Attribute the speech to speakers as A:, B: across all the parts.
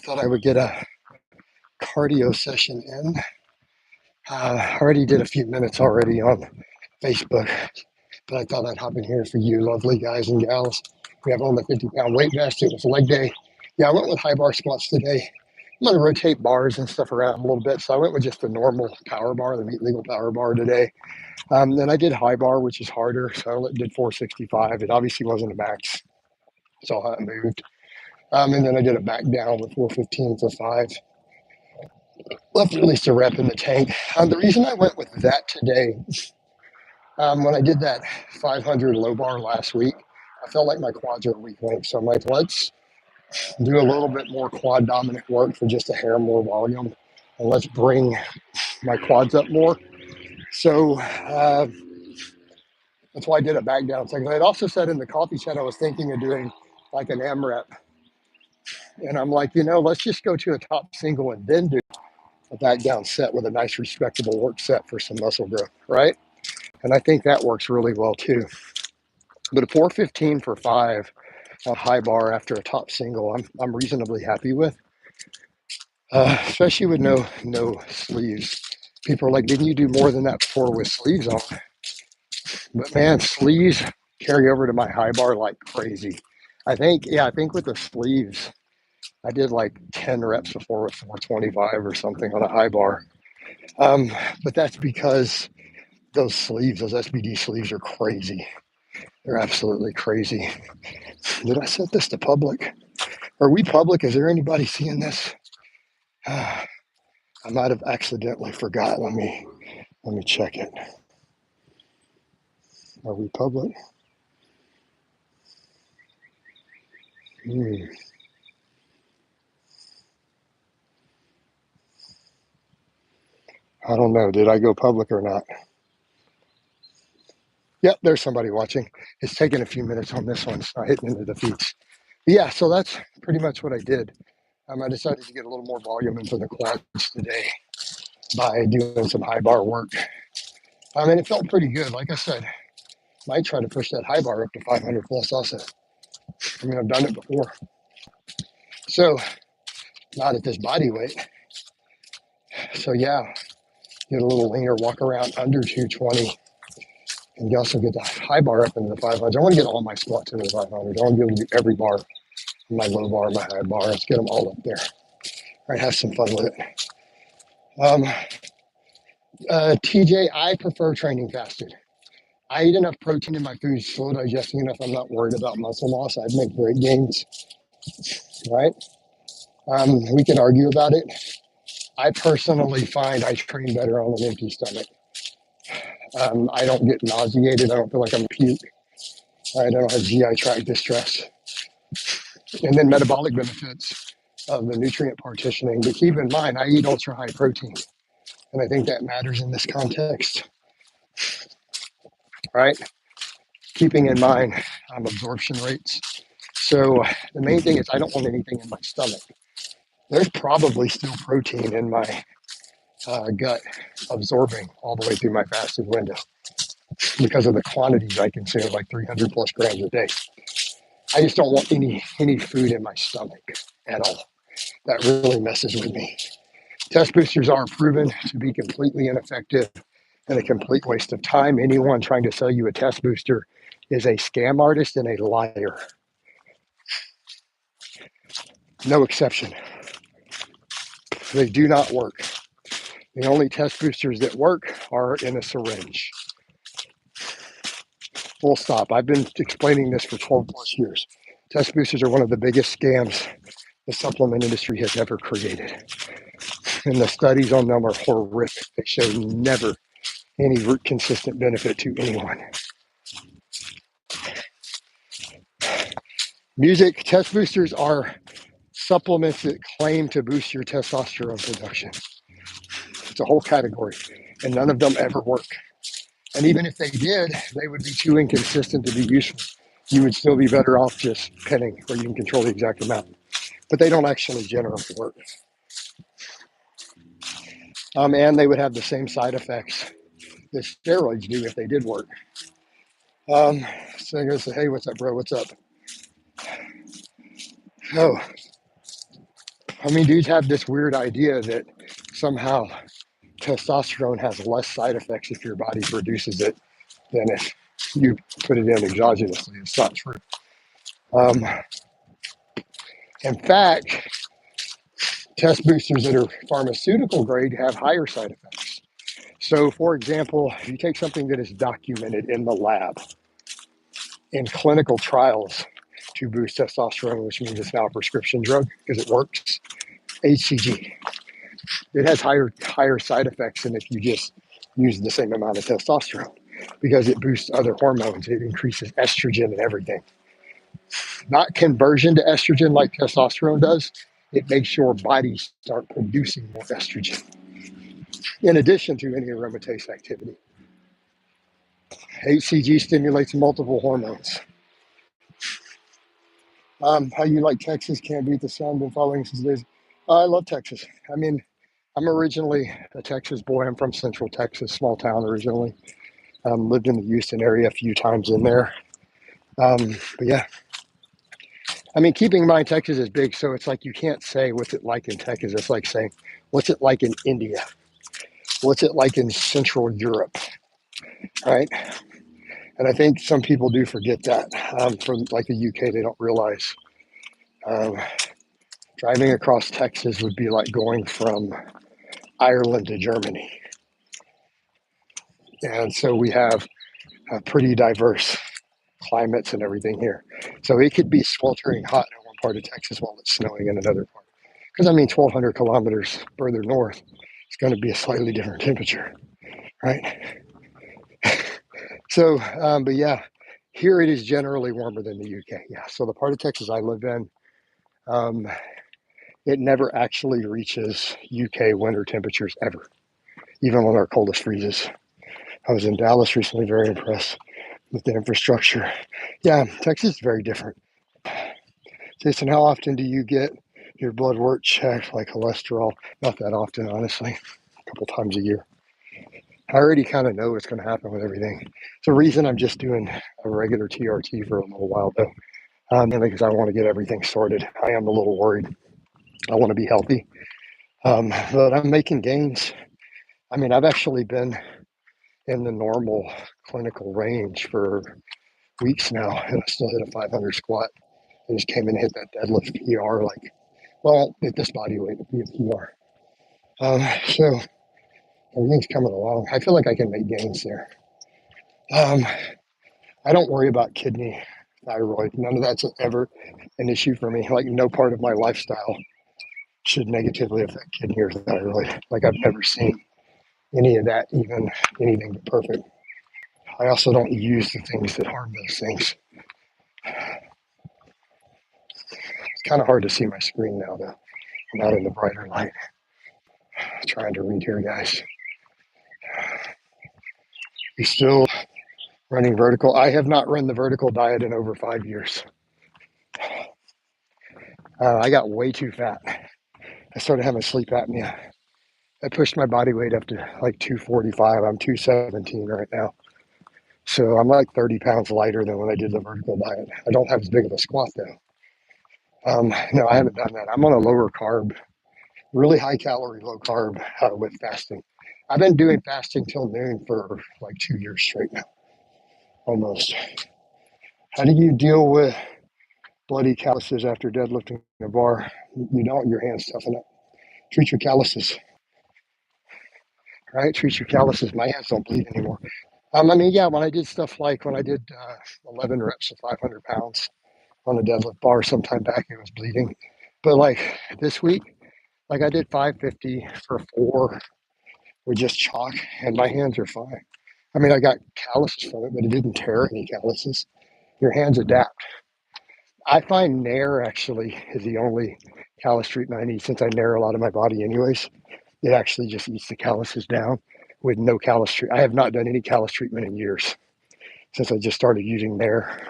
A: thought I would get a cardio session in. I already did a few minutes already on Facebook, but I thought I'd hop in here for you lovely guys and gals. We have on the 50-pound weight vest. It was leg day. Yeah, I went with high bar squats today. I'm going to rotate bars and stuff around a little bit, so I went with just the normal power bar, the meat legal power bar today. Then I did high bar, which is harder, so I did 465. It obviously wasn't a max, so I moved. And then I did a back down with 415 for 5. Left at least a rep in the tank. The reason I went with that today, when I did that 500 low bar last week, I felt like my quads are a weak link. So I'm like, let's do a little bit more quad dominant work for just a hair more volume, and let's bring my quads up more. So that's why I did a back down second. I had also said in the coffee chat I was thinking of doing like an AMRAP. And I'm like, let's just go to a top single and then do a back down set with a nice respectable work set for some muscle growth, right? And I think that works really well too. But a 415 for 5 a high bar after a top single, I'm reasonably happy with, especially with no sleeves. People are like, didn't you do more than that before with sleeves on? But man, sleeves carry over to my high bar like crazy. I think with the sleeves, I did like 10 reps before with 425 or something on a high bar. But that's because those sleeves, those SBD sleeves are crazy. They're absolutely crazy. Did I set this to public? Are we public? Is there anybody seeing this? I might have accidentally forgot. Let me check it. Are we public? I don't know. Did I go public or not? Yep, there's somebody watching. It's taking a few minutes on this one. It's not hitting into the feeds. Yeah, so that's pretty much what I did. I decided to get a little more volume into the quads today by doing some high bar work. And it felt pretty good. Like I said, might try to push that high bar up to 500 plus also. I've done it before. So, not at this body weight. So, yeah, get a little leaner, walk around under 220. And you also get the high bar up into the 500s. I want to get all my squats into the 500s. I want to be able to do every bar, my low bar, my high bar. Let's get them all up there. All right, have some fun with it. TJ, I prefer training fasted. I eat enough protein in my food, slow digesting enough. I'm not worried about muscle loss. I'd make great gains, right? We can argue about it. I personally find I train better on an empty stomach. I don't get nauseated. I don't feel like I'm puke. I don't have GI tract distress. And then metabolic benefits of the nutrient partitioning. But keep in mind, I eat ultra high protein. And I think that matters in this context, right? Keeping in mind absorption rates. So the main thing is I don't want anything in my stomach. There's probably still protein in my gut absorbing all the way through my fasted window because of the quantities I consume, like 300 plus grams a day. I just don't want any food in my stomach at all. That really messes with me. Test boosters are proven to be completely ineffective and a complete waste of time. Anyone trying to sell you a test booster is a scam artist and a liar. No exception. They do not work. The only test boosters that work are in a syringe. Full stop. I've been explaining this for 12 plus years. Test boosters are one of the biggest scams the supplement industry has ever created. And the studies on them are horrific. They show never any consistent benefit to anyone. Music test boosters are supplements that claim to boost your testosterone production. It's a whole category, and none of them ever work. And even if they did, they would be too inconsistent to be useful. You would still be better off just pinning where you can control the exact amount. But they don't actually generally work. And they would have the same side effects that steroids do if they did work. So I go say, hey, what's up, bro? What's up? Oh, I mean, dudes have this weird idea that somehow testosterone has less side effects if your body produces it than if you put it in exogenously. It's not true. Um, in fact, test boosters that are pharmaceutical grade have higher side effects. So, for example, if you take something that is documented in the lab in clinical trials to boost testosterone, which means it's now a prescription drug because it works, HCG, it has higher side effects than if you just use the same amount of testosterone because it boosts other hormones. It increases estrogen and everything. Not conversion to estrogen like testosterone does. It makes your body start producing more estrogen in addition to any aromatase activity. HCG stimulates multiple hormones. How you like Texas? Can't beat the sun. Been following since days. I love Texas. I mean, I'm originally a Texas boy. I'm from Central Texas, small town originally. Lived in the Houston area a few times in there. But yeah, I mean, keeping in mind Texas is big, so it's like you can't say what's it like in Texas. It's like saying what's it like in India, what's it like in Central Europe, right? And I think some people do forget that. From like the UK, they don't realize um, driving across Texas would be like going from Ireland to Germany, and so we have a pretty diverse climates and everything here. So it could be sweltering hot in one part of Texas while it's snowing in another part. Because I mean, 1,200 kilometers further north, it's going to be a slightly different temperature, right? So, but yeah, here it is generally warmer than the UK. Yeah. So the part of Texas I live in, um, it never actually reaches UK winter temperatures ever, even when our coldest freezes. I was in Dallas recently, very impressed with the infrastructure. Yeah, Texas is very different. Jason, how often do you get your blood work checked, like cholesterol? Not that often, honestly, a couple times a year. I already kind of know what's going to happen with everything. It's the reason I'm just doing a regular TRT for a little while, though, because I want to get everything sorted. I am a little worried. I want to be healthy, but I'm making gains. I mean, I've actually been in the normal clinical range for weeks now, and I still hit a 500 squat. I just came in and hit that deadlift PR, like, well, at this body weight, it'd be a PR. So everything's coming along. I feel like I can make gains there. Um, I don't worry about kidney, thyroid. None of that's ever an issue for me. Like, no part of my lifestyle should negatively affect kidney or thyroid. Like, I've never seen any of that, even anything but perfect. I also don't use the things that harm those things. It's kind of hard to see my screen now, though. I'm not in the brighter light. I'm trying to read here, guys. You still running vertical? I have not run the vertical diet in over 5 years. I got way too fat. I started having sleep apnea. I pushed my body weight up to like 245. I'm 217 right now. So I'm like 30 pounds lighter than when I did the vertical diet. I don't have as big of a squat though. No, I haven't done that. I'm on a lower carb, really high calorie, low carb with fasting. I've been doing fasting till noon for like 2 years straight now, almost. How do you deal with bloody calluses after deadlifting a bar? You don't, your hands toughen up. Treat your calluses, right? Treat your calluses. My hands don't bleed anymore. I mean, yeah, when I did stuff like when I did 11 reps of 500 pounds on a deadlift bar sometime back, it was bleeding. But like this week, like I did 550 for 4 with just chalk, and my hands are fine. I mean, I got calluses from it, but it didn't tear any calluses. Your hands adapt. I find Nair actually is the only callus treatment I need since I Nair a lot of my body anyways. It actually just eats the calluses down with no callus treatment. I have not done any callus treatment in years since I just started using Nair.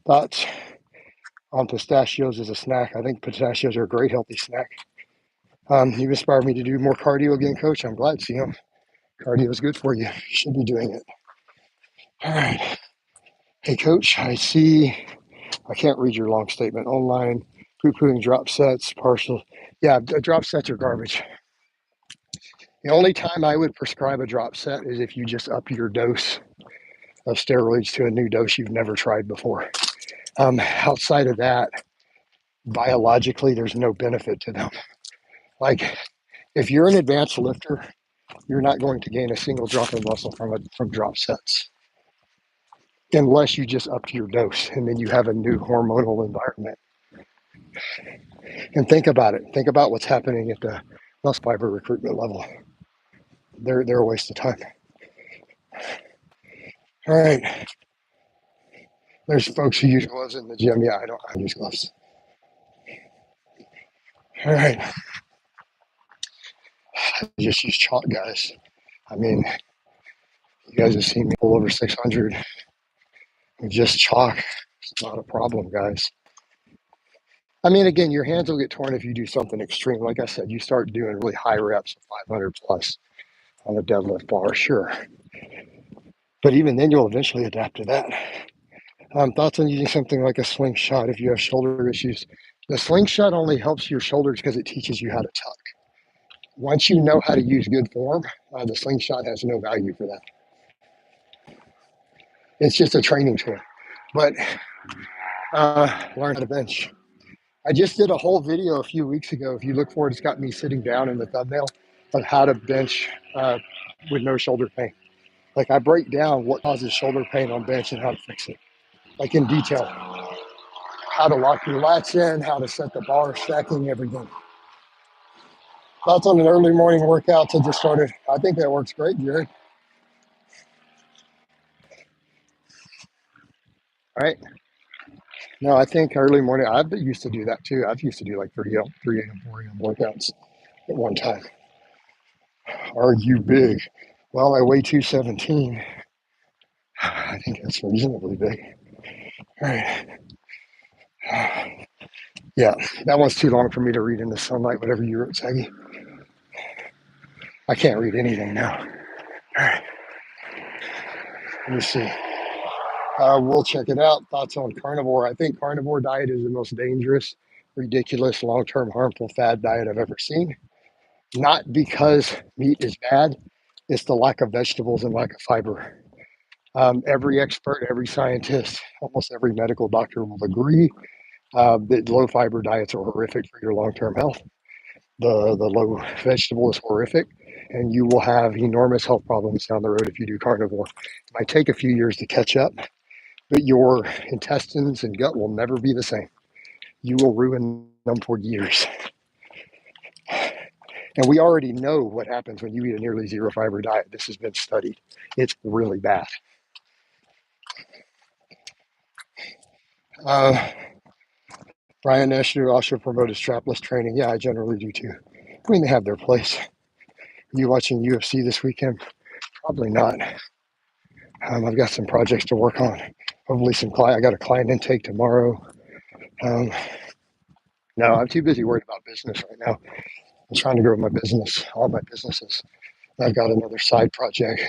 A: Thoughts on pistachios as a snack? I think pistachios are a great healthy snack. You inspired me to do more cardio again, Coach. I'm glad to see him. Cardio is good for you. You should be doing it. All right. Hey, Coach, I see. I can't read your long statement. Online poo-pooing drop sets, partial. Yeah, drop sets are garbage. The only time I would prescribe a drop set is if you just up your dose of steroids to a new dose you've never tried before. Outside of that, biologically, there's no benefit to them. Like, if you're an advanced lifter, you're not going to gain a single drop of muscle from drop sets unless you just up your dose and then you have a new hormonal environment. And think about it. Think about what's happening at the muscle fiber recruitment level. They're a waste of time. All right. There's folks who use gloves in the gym. Yeah, I don't use gloves. All right. I just use chalk, guys. I mean, you guys have seen me pull over 600 with just chalk. It's not a problem, guys. I mean, again, your hands will get torn if you do something extreme. Like I said, you start doing really high reps, 500 plus on a deadlift bar, sure. But even then, you'll eventually adapt to that. Thoughts on using something like a slingshot if you have shoulder issues? The slingshot only helps your shoulders because it teaches you how to tuck. Once you know how to use good form, the slingshot has no value for that. It's just a training tool. But learn how to bench. I just did a whole video a few weeks ago. If you look for it, it's got me sitting down in the thumbnail of how to bench with no shoulder pain. Like, I break down what causes shoulder pain on bench and how to fix it, like in detail. How to lock your lats in, how to set the bar, stacking, everything. Thoughts on an early morning workout to just started? I think that works great, Jared. All right. No, I think early morning, I've used to do that too. I've used to do like 3 a.m., 4 a.m. workouts at one time. Are you big? Well, I weigh 217. I think that's reasonably big. All right. Yeah, that one's too long for me to read in the sunlight, whatever you wrote, Saggy. I can't read anything now. All right. Let me see. We'll check it out. Thoughts on carnivore? I think carnivore diet is the most dangerous, ridiculous, long-term harmful fad diet I've ever seen. Not because meat is bad, it's the lack of vegetables and lack of fiber. Every expert, every scientist, almost every medical doctor will agree that low fiber diets are horrific for your long-term health. The low vegetable is horrific, and you will have enormous health problems down the road if you do carnivore. It might take a few years to catch up, but your intestines and gut will never be the same. You will ruin them for years. And we already know what happens when you eat a nearly zero fiber diet. This has been studied. It's really bad. Brian Escher also promoted strapless training. Yeah, I generally do too. I mean, they have their place. Are you watching UFC this weekend? Probably not. I've got some projects to work on. Hopefully I got a client intake tomorrow. No, I'm too busy worried about business right now. I'm trying to grow my business, all my businesses. I've got another side project.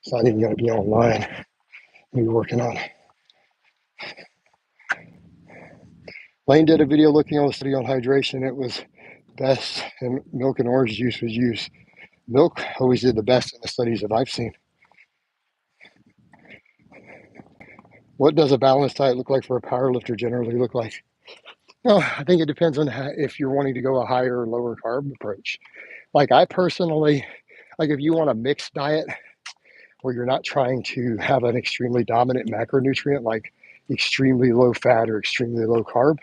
A: It's not even going to be online. I'm working on. Lane did a video looking on the study on hydration. It was best, and milk and orange juice was used. Milk always did the best in the studies that I've seen. What does a balanced diet look like for a powerlifter generally look like? Well, I think it depends on if you're wanting to go a higher or lower carb approach. Like, I personally, like, if you want a mixed diet where you're not trying to have an extremely dominant macronutrient like extremely low fat or extremely low carb,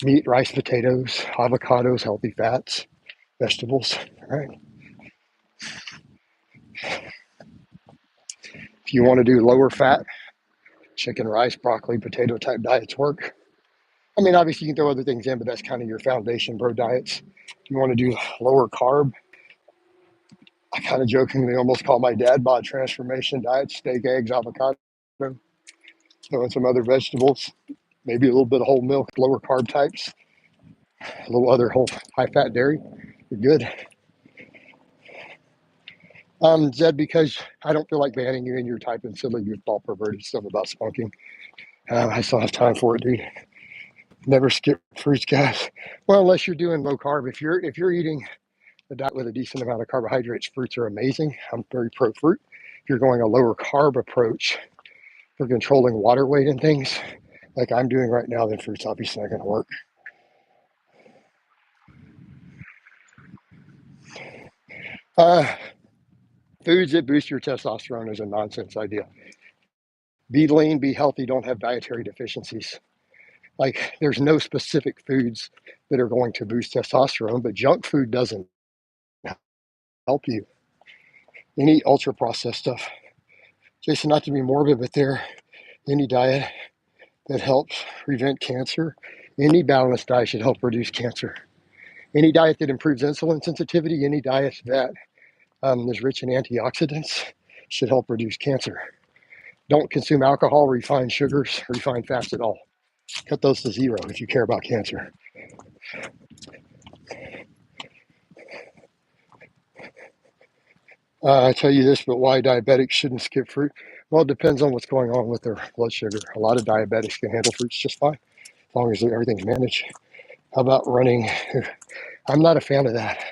A: meat, rice, potatoes, avocados, healthy fats, vegetables, right? If you want to do lower fat, chicken, rice, broccoli, potato type diets work. I mean, obviously you can throw other things in, but that's kind of your foundation, bro, diets. If you want to do lower carb, I kind of jokingly almost call my dad bod transformation diet: steak, eggs, avocado, and some other vegetables, maybe a little bit of whole milk, lower carb types, a little other whole high fat dairy. You're good. Zed, because I don't feel like banning you and you're typing silly goofball perverted stuff about spunking. I still have time for it, dude. Never skip fruits, guys. Well, unless you're doing low carb. If you're eating a diet with a decent amount of carbohydrates, fruits are amazing. I'm very pro fruit. If you're going a lower carb approach for controlling water weight and things like I'm doing right now, then fruit's obviously not going to work. Uh, Foods that boost your testosterone is a nonsense idea. Be lean, be healthy, don't have dietary deficiencies. Like, there's no specific foods that are going to boost testosterone, but junk food doesn't help you. Any ultra processed stuff. Jason, not to be morbid, but any diet that helps prevent cancer, any balanced diet should help reduce cancer. Any diet that improves insulin sensitivity, any diet that is rich in antioxidants should help reduce cancer. Don't consume alcohol, refined sugars, refined fats at all. Cut those to zero if you care about cancer. I tell you this, but why diabetics shouldn't skip fruit? Well, it depends on what's going on with their blood sugar. A lot of diabetics can handle fruits just fine, as long as everything's managed. How about running? I'm not a fan of that.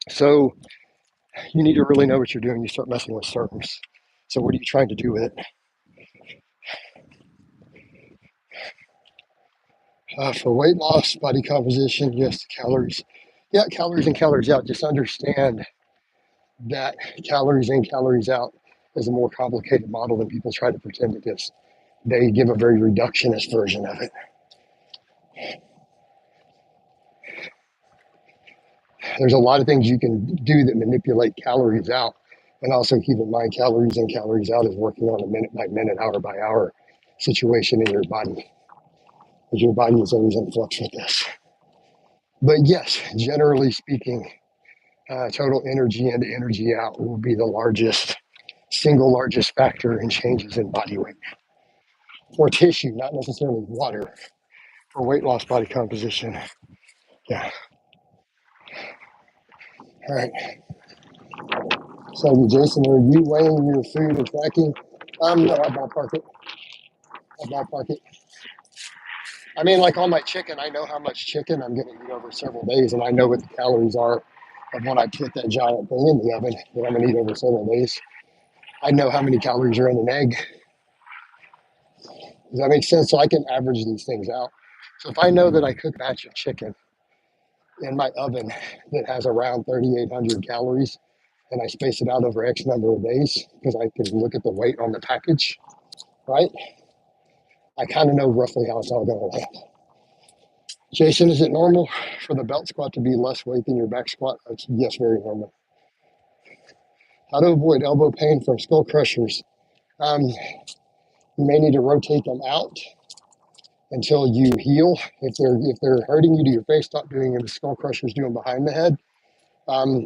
A: So you need to really know what you're doing. You start messing with terms. So what are you trying to do with it? For weight loss, body composition, yes, calories. Yeah, calories in, calories out. Just understand that calories in, calories out is a more complicated model than people try to pretend it is. They give a very reductionist version of it. There's a lot of things you can do that manipulate calories out. And also keep in mind, calories in, calories out is working on a minute by minute, hour by hour situation in your body. Because your body is always in flux with this. But yes, generally speaking, total energy in, energy out will be the single largest factor in changes in body weight. For tissue, not necessarily water. For weight loss, body composition. Yeah. All right. So, Jason, are you weighing your food and tracking? No, I ballpark it. I ballpark it. I mean, like on my chicken, I know how much chicken I'm going to eat over several days, and I know what the calories are of when I put that giant thing in the oven that I'm going to eat over several days. I know how many calories are in an egg. Does that make sense? So I can average these things out. So if I know that I cook a batch of chicken in my oven that has around 3,800 calories, and I space it out over X number of days because I can look at the weight on the package, right? I kind of know roughly how it's all going to land. Jason, is it normal for the belt squat to be less weight than your back squat? Yes, very normal. How to avoid elbow pain from skull crushers? You may need to rotate them out until you heal. If they're hurting you to your face, stop doing them. The skull crushers do them behind the head.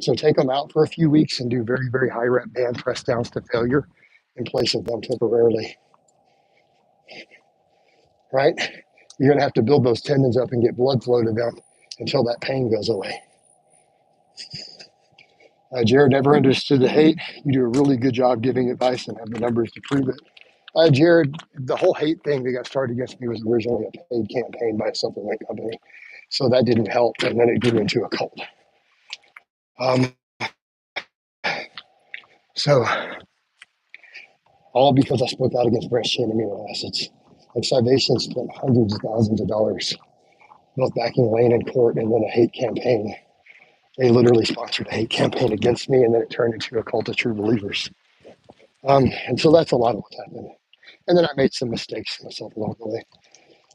A: So take them out for a few weeks and do very, very high rep band press downs to failure in place of them temporarily. Right? You're going to have to build those tendons up and get blood flow to them until that pain goes away. Jared, never understood the hate. You do a really good job giving advice and have the numbers to prove it. Jared, the whole hate thing that got started against me was originally a paid campaign by a supplement company. So that didn't help. And then it grew into a cult. Um, so all because I spoke out against breast chain amino acids. Like Salvation spent hundreds of thousands of dollars both backing Lane in court and then a hate campaign. They literally sponsored a hate campaign against me, and then it turned into a cult of true believers. And so that's a lot of what happened. And then I made some mistakes myself along the way.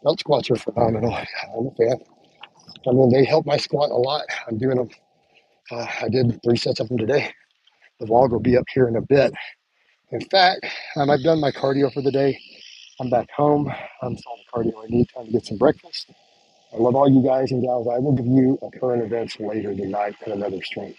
A: Belt squats are phenomenal. I'm a fan. I mean, they help my squat a lot. I'm doing them. I did 3 sets of them today. The vlog will be up here in a bit. In fact, I've done my cardio for the day. I'm back home. That's all the cardio I need. Time to get some breakfast. I love all you guys and gals. I will give you a current events later tonight in another stream.